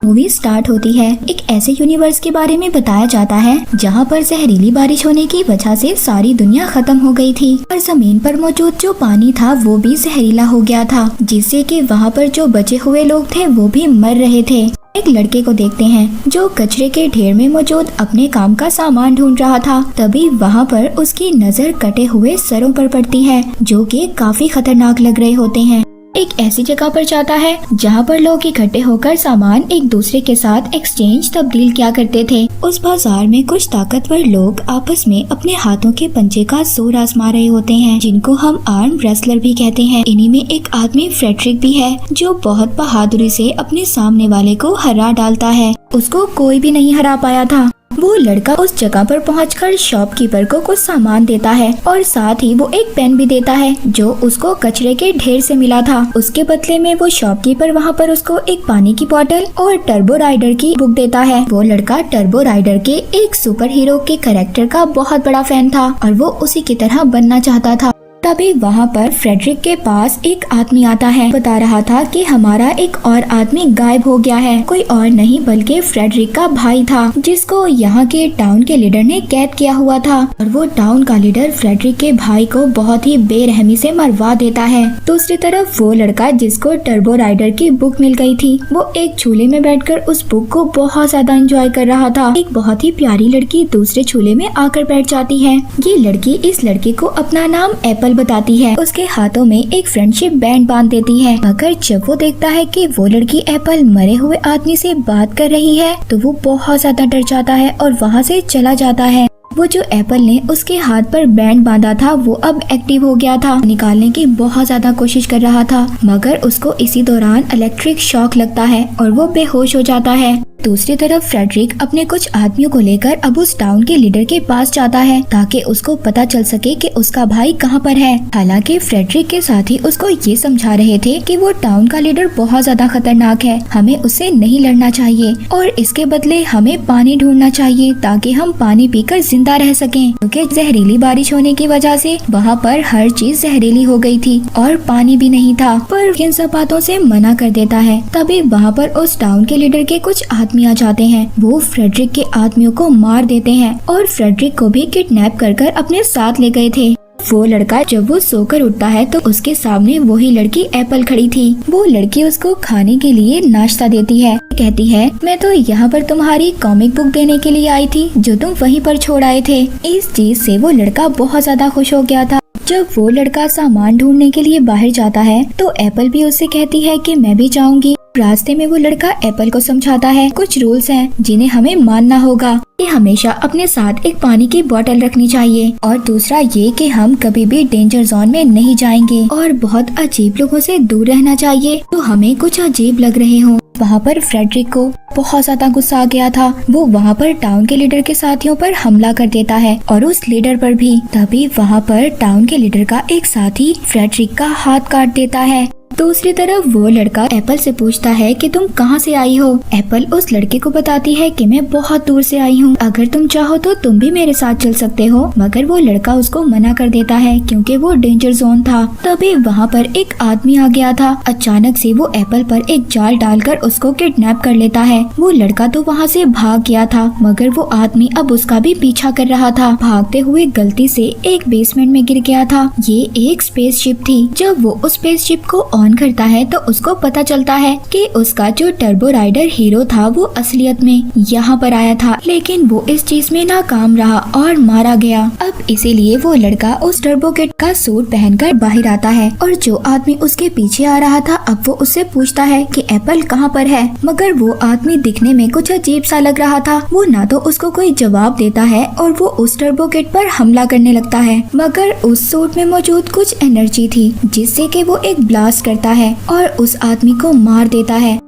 Movie start होती है। एक ऐसे यूनिवर्स के बारे में बताया जाता है जहाँ पर जहरीली बारिश होने की वजह से सारी दुनिया खत्म हो गई थी और जमीन पर मौजूद जो पानी था वो भी जहरीला हो गया था, जिससे कि वहाँ पर जो बचे हुए लोग थे वो भी मर रहे थे। एक लड़के को देखते हैं जो कचरे के ढेर में मौजूद अपने काम का सामान ढूंढ रहा था। तभी वहाँ पर उसकी नजर कटे हुए सरों पर पड़ती है जो कि काफी खतरनाक लग रहे होते हैं। एक ऐसी जगह पर जाता है जहाँ पर लोग इकट्ठे होकर सामान एक दूसरे के साथ एक्सचेंज तब्दील किया करते थे। उस बाजार में कुछ ताकतवर लोग आपस में अपने हाथों के पंजे का जोर आजमा रहे होते हैं, जिनको हम आर्म रेसलर भी कहते हैं। इन्हीं में एक आदमी फ्रेडरिक भी है जो बहुत बहादुरी से अपने सामने वाले को हरा डालता है। उसको कोई भी नहीं हरा पाया था। वो लड़का उस जगह पर पहुंचकर शॉपकीपर को कुछ सामान देता है और साथ ही वो एक पेन भी देता है जो उसको कचरे के ढेर से मिला था। उसके बदले में वो शॉपकीपर वहाँ पर उसको एक पानी की बोतल और टर्बो राइडर की बुक देता है। वो लड़का टर्बो राइडर के एक सुपर हीरो के कैरेक्टर का बहुत बड़ा फैन था और वो उसी की तरह बनना चाहता था। तभी वहाँ पर फ्रेडरिक के पास एक आदमी आता है, बता रहा था कि हमारा एक और आदमी गायब हो गया है। कोई और नहीं बल्कि फ्रेडरिक का भाई था जिसको यहाँ के टाउन के लीडर ने कैद किया हुआ था और वो टाउन का लीडर फ्रेडरिक के भाई को बहुत ही बेरहमी से मरवा देता है। दूसरी तरफ वो लड़का जिसको टर्बो राइडर की बुक मिल गई थी, वो एक झूले में बैठकर उस बुक को बहुत ज्यादा एंजॉय कर रहा था। एक बहुत ही प्यारी लड़की दूसरे झूले में आकर बैठ जाती है। ये लड़की इस लड़के को अपना नाम एप्पल बताती है। उसके हाथों में एक फ्रेंडशिप बैंड बांध देती है, मगर जब वो देखता है कि वो लड़की एप्पल मरे हुए आदमी से बात कर रही है तो वो बहुत ज्यादा डर जाता है और वहाँ से चला जाता है। वो जो एप्पल ने उसके हाथ पर बैंड बांधा था वो अब एक्टिव हो गया था। निकालने की बहुत ज्यादा कोशिश कर रहा था, मगर उसको इसी दौरान इलेक्ट्रिक शॉक लगता है और वो बेहोश हो जाता है। दूसरी तरफ फ्रेडरिक अपने कुछ आदमियों को लेकर अब उस टाउन के लीडर के पास जाता है ताकि उसको पता चल सके कि उसका भाई कहाँ पर है। हालांकि फ्रेडरिक के साथी उसको ये समझा रहे थे कि वो टाउन का लीडर बहुत ज्यादा खतरनाक है, हमें उससे नहीं लड़ना चाहिए और इसके बदले हमें पानी ढूंढना चाहिए ताकि हम पानी पीकर जिंदा रह सकें, क्योंकि जहरीली बारिश होने की वजह से वहाँ पर हर चीज जहरीली हो गई थी और पानी भी नहीं था। पर इन सब बातों से मना कर देता है। तभी वहाँ पर उस टाउन के लीडर के कुछ आदमी आ जाते हैं। वो फ्रेडरिक के आदमियों को मार देते हैं और फ्रेडरिक को भी किडनैप कर अपने साथ ले गए थे। वो लड़का जब वो सोकर उठता है तो उसके सामने वही लड़की एप्पल खड़ी थी। वो लड़की उसको खाने के लिए नाश्ता देती है, कहती है मैं तो यहाँ पर तुम्हारी कॉमिक बुक देने के लिए आई थी जो तुम वहीं पर छोड़ आए थे। इस चीज से वो लड़का बहुत ज्यादा खुश हो गया था। जब वो लड़का सामान ढूंढने के लिए बाहर जाता है तो एप्पल भी उससे कहती है कि मैं भी जाऊंगी। रास्ते में वो लड़का एप्पल को समझाता है कुछ रूल्स हैं जिन्हें हमें मानना होगा कि हमेशा अपने साथ एक पानी की बोतल रखनी चाहिए और दूसरा ये कि हम कभी भी डेंजर जोन में नहीं जाएंगे और बहुत अजीब लोगों से दूर रहना चाहिए तो हमें कुछ अजीब लग रहे हो। वहाँ पर फ्रेडरिक को बहुत ज्यादा गुस्सा आ गया था। वो वहाँ पर टाउन के लीडर के साथियों पर हमला कर देता है और उस लीडर पर भी। तभी वहाँ पर टाउन के लीडर का एक साथी फ्रेडरिक का हाथ काट देता है। दूसरी तरफ वो लड़का एप्पल से पूछता है कि तुम कहाँ से आई हो। एप्पल उस लड़के को बताती है कि मैं बहुत दूर से आई हूँ, अगर तुम चाहो तो तुम भी मेरे साथ चल सकते हो, मगर वो लड़का उसको मना कर देता है क्योंकि वो डेंजर जोन था। तभी वहाँ पर एक आदमी आ गया था। अचानक से वो एप्पल पर एक जाल डालकर उसको किडनैप कर लेता है। वो लड़का तो वहाँ से भाग गया था, मगर वो आदमी अब उसका भी पीछा कर रहा था। भागते हुए गलती से एक बेसमेंट में गिर गया था। ये एक स्पेसशिप थी। जब वो उस स्पेसशिप को ऑन करता है तो उसको पता चलता है कि उसका जो टर्बो राइडर हीरो था वो असलियत में यहाँ पर आया था, लेकिन वो इस चीज में नाकाम रहा और मारा गया। अब इसीलिए वो लड़का उस टर्बो किट का सूट पहनकर बाहर आता है और जो आदमी उसके पीछे आ रहा था अब वो उससे पूछता है कि एप्पल कहाँ पर है, मगर वो आदमी दिखने में कुछ अजीब सा लग रहा था। वो ना तो उसको कोई जवाब देता है और वो उस टर्बो किट पर हमला करने लगता है, मगर उस सूट में मौजूद कुछ एनर्जी थी जिससे कि वो एक ब्लास्ट करता है और उस आदमी को मार देता है।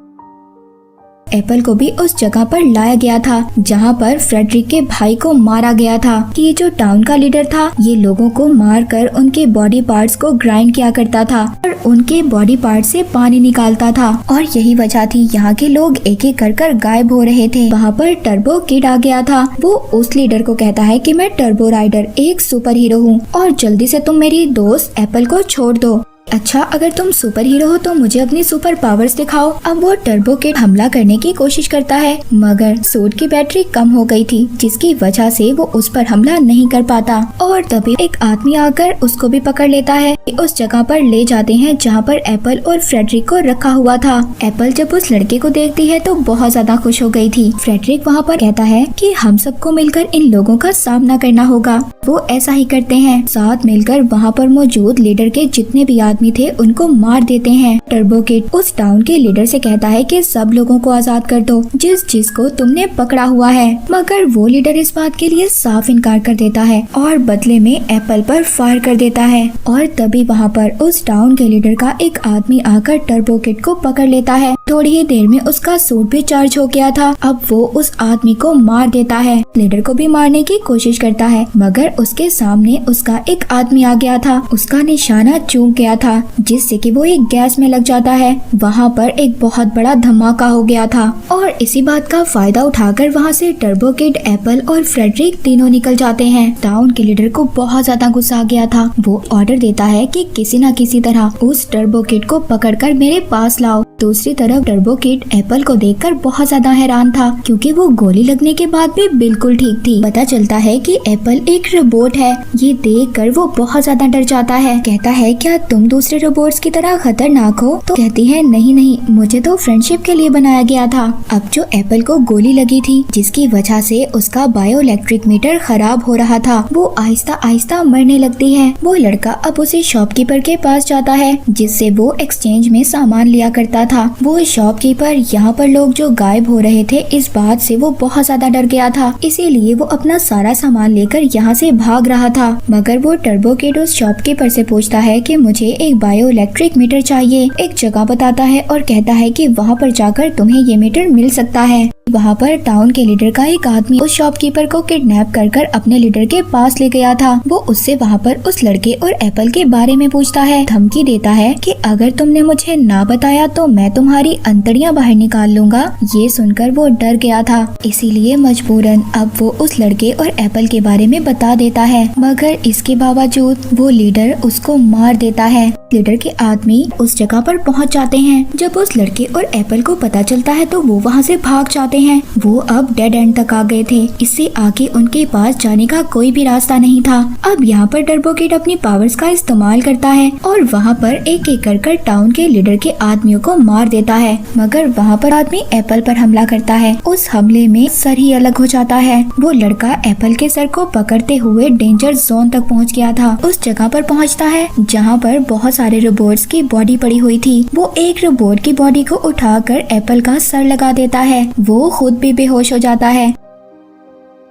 एप्पल को भी उस जगह पर लाया गया था जहाँ पर फ्रेडरिक के भाई को मारा गया था। ये जो टाउन का लीडर था ये लोगों को मारकर उनके बॉडी पार्ट्स को ग्राइंड किया करता था और उनके बॉडी पार्ट्स से पानी निकालता था और यही वजह थी यहाँ के लोग एक एक कर गायब हो रहे थे। वहाँ पर टर्बो किड आ गया था। वो उस लीडर को कहता है कि मैं टर्बो राइडर एक सुपर हीरो हूँ और जल्दी से तुम मेरी दोस्त एप्पल को छोड़ दो। अच्छा, अगर तुम सुपर हीरो हो तो मुझे अपनी सुपर पावर्स दिखाओ। अब वो टर्बो किड हमला करने की कोशिश करता है, मगर सूट की बैटरी कम हो गई थी, जिसकी वजह से वो उस पर हमला नहीं कर पाता। और तभी एक आदमी आकर उसको भी पकड़ लेता है। उस जगह पर ले जाते हैं जहाँ पर एप्पल और फ्रेडरिक को रखा हुआ था। एप्पल जब उस लड़के को देखती है तो बहुत ज्यादा खुश हो गई थी। फ्रेडरिक वहाँ पर कहता है कि हम सबको मिलकर इन लोगों का सामना करना होगा। वो ऐसा ही करते हैं। साथ मिलकर वहाँ पर मौजूद लीडर के जितने भी आदमी थे उनको मार देते हैं। टर्बो किड उस टाउन के लीडर से कहता है कि सब लोगों को आजाद कर दो जिसको तुमने पकड़ा हुआ है, मगर वो लीडर इस बात के लिए साफ इनकार कर देता है और बदले में एप्पल पर फायर कर देता है। और तभी वहाँ पर उस टाउन के लीडर का एक आदमी आकर टर्बो किड को पकड़ लेता है। थोड़ी ही देर में उसका सूट भी चार्ज हो गया था। अब वो उस आदमी को मार देता है। लीडर को भी मारने की कोशिश करता है, मगर उसके सामने उसका एक आदमी आ गया था। उसका निशाना चूक गया था, जिससे कि वो एक गैस में लग जाता है। वहाँ पर एक बहुत बड़ा धमाका हो गया था और इसी बात का फायदा उठाकर वहाँ से टर्बो किड, एप्पल और फ्रेडरिक तीनों निकल जाते हैं। टाउन के लीडर को बहुत ज्यादा गुस्सा आ गया था। वो ऑर्डर देता है कि किसी न किसी तरह उस टर्बो किड को पकड़कर मेरे पास लाओ। दूसरी तरफ टर्बो किड एप्पल को देखकर बहुत ज्यादा हैरान था, क्योंकि वो गोली लगने के बाद भी बिल्कुल ठीक थी। पता चलता है कि एप्पल एक रोबोट है। ये देखकर वो बहुत ज्यादा डर जाता है। कहता है, क्या तुम दूसरे रोबोट्स की तरह खतरनाक हो? तो कहती है, नहीं नहीं, मुझे तो फ्रेंडशिप के लिए बनाया गया था। अब जो एप्पल को गोली लगी थी, जिसकी वजह से उसका बायो इलेक्ट्रिक मीटर खराब हो रहा था, वो आहिस्ता आहिस्ता मरने लगती है। वो लड़का अब उसी शॉपकीपर के पास जाता है, जिससे वो एक्सचेंज में सामान लिया करता था। वो शॉपकीपर यहाँ पर लोग जो गायब हो रहे थे, इस बात से वो बहुत ज्यादा डर गया था। इसीलिए वो अपना सारा सामान लेकर यहाँ से भाग रहा था। मगर वो टर्बो किड उस शॉपकीपर से पूछता है कि मुझे एक बायो इलेक्ट्रिक मीटर चाहिए। एक जगह बताता है और कहता है कि वहाँ पर जाकर तुम्हें ये मीटर मिल सकता है। वहाँ पर टाउन के लीडर का एक आदमी उस शॉपकीपर को किडनैप कर अपने लीडर के पास ले गया था। वो उससे वहाँ पर उस लड़के और एप्पल के बारे में पूछता है, धमकी देता है कि अगर तुमने मुझे ना बताया तो मैं तुम्हारी अंतड़ियाँ बाहर निकाल लूंगा। ये सुनकर वो डर गया था, इसीलिए मजबूरन अब वो उस लड़के और एप्पल के बारे में बता देता है। मगर इसके बावजूद वो लीडर उसको मार देता है। लीडर के आदमी उस जगह पर पहुंच जाते हैं। जब उस लड़के और एप्पल को पता चलता है तो वो वहां से भाग जाते हैं। वो अब डेड एंड तक आ गए थे। इससे आगे उनके पास जाने का कोई भी रास्ता नहीं था। अब यहाँ पर टर्बो किड अपनी पावर्स का इस्तेमाल करता है और वहाँ पर एक एक कर टाउन के लीडर के आदमियों को मार देता है। मगर वहाँ पर आदमी एप्पल पर हमला करता है। उस हमले में सर ही अलग हो जाता है। वो लड़का एप्पल के सर को पकड़ते हुए डेंजर जोन तक पहुँच गया था। उस जगह पर पहुँचता है जहाँ पर बहुत सारे रोबोट्स की बॉडी पड़ी हुई थी। वो एक रोबोट की बॉडी को उठाकर एप्पल का सर लगा देता है। वो खुद भी बेहोश हो जाता है।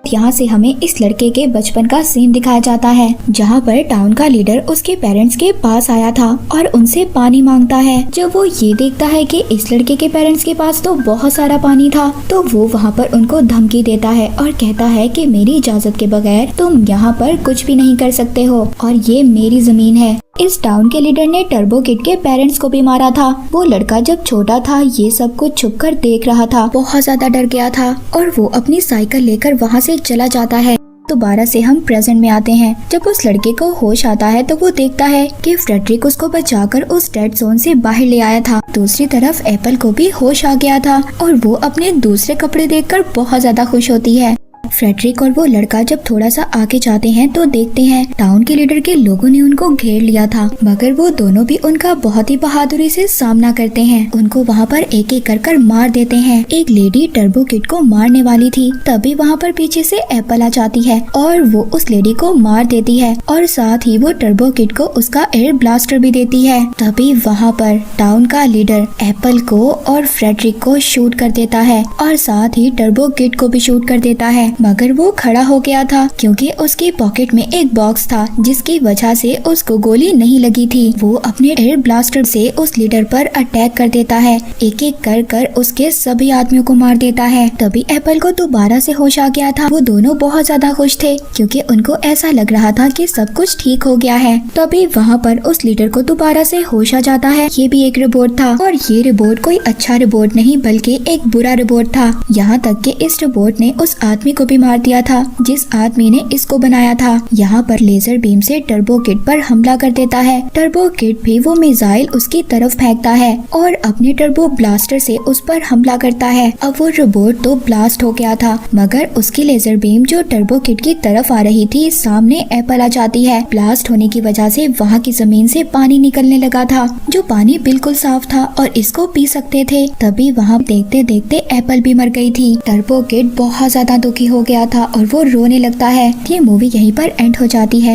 यहाँ से हमें इस लड़के के बचपन का सीन दिखाया जाता है, जहाँ पर टाउन का लीडर उसके पेरेंट्स के पास आया था और उनसे पानी मांगता है। जब वो ये देखता है कि इस लड़के के पेरेंट्स के पास तो बहुत सारा पानी था, तो वो वहाँ पर उनको धमकी देता है और कहता है कि मेरी इजाजत के बगैर तुम यहाँ पर कुछ भी नहीं कर सकते हो और ये मेरी जमीन है। इस टाउन के लीडर ने टर्बो किड के पेरेंट्स को भी मारा था। वो लड़का जब छोटा था ये सब कुछ छुपकर देख रहा था, बहुत ज्यादा डर गया था और वो अपनी साइकिल लेकर वहाँ से चला जाता है। दोबारा से हम प्रेजेंट में आते हैं। जब उस लड़के को होश आता है तो वो देखता है कि फ्रेडरिक उसको बचाकर उस डेड जोन से बाहर ले आया था। दूसरी तरफ एप्पल को भी होश आ गया था और वो अपने दूसरे कपड़े देखकर बहुत ज्यादा खुश होती है। फ्रेडरिक और वो लड़का जब थोड़ा सा आगे जाते हैं तो देखते हैं टाउन के लीडर के लोगों ने उनको घेर लिया था, मगर वो दोनों भी उनका बहुत ही बहादुरी से सामना करते हैं। उनको वहाँ पर एक एक कर मार देते हैं। एक लेडी टर्बो किड को मारने वाली थी, तभी वहाँ पर पीछे से एप्पल आ जाती है और वो उस लेडी को मार देती है और साथ ही वो टर्बो किड को उसका एयर ब्लास्टर भी देती है। तभी वहाँ पर टाउन का लीडर एप्पल को और फ्रेडरिक को शूट कर देता है और साथ ही टर्बो किड को भी शूट कर देता है, मगर वो खड़ा हो गया था क्योंकि उसकी पॉकेट में एक बॉक्स था जिसकी वजह से उसको गोली नहीं लगी थी। वो अपने एयर ब्लास्टर से उस लीडर पर अटैक कर देता है, एक एक कर उसके सभी आदमियों को मार देता है। तभी एप्पल को दोबारा से होश आ गया था। वो दोनों बहुत ज्यादा खुश थे क्योंकि उनको ऐसा लग रहा था कि सब कुछ ठीक हो गया है। तभी वहाँ पर उस लीडर को दोबारा से होश आ जाता है। ये भी एक रोबोट था और ये रोबोट कोई अच्छा रोबोट नहीं बल्कि एक बुरा रोबोट था। यहाँ तक कि इस रोबोट ने उस आदमी को भी मार दिया था जिस आदमी ने इसको बनाया था। यहाँ पर लेजर बीम से टर्बो किड पर हमला कर देता है। टर्बो किड भी वो मिसाइल उसकी तरफ फेंकता है और अपने टर्बो ब्लास्टर से उस पर हमला करता है। अब वो रोबोट तो ब्लास्ट हो गया था मगर उसकी लेजर बीम जो टर्बो किड की तरफ आ रही थी सामने एप्पल आ जाती है। ब्लास्ट होने की वजह से वहाँ की जमीन से पानी निकलने लगा था जो पानी बिल्कुल साफ था और इसको पी सकते थे। तभी वहाँ देखते देखते एप्पल भी मर गई थी। टर्बो किड बहुत ज्यादा दुखी हो गया था और वो रोने लगता है। ये मूवी यहीं पर एंड हो जाती है।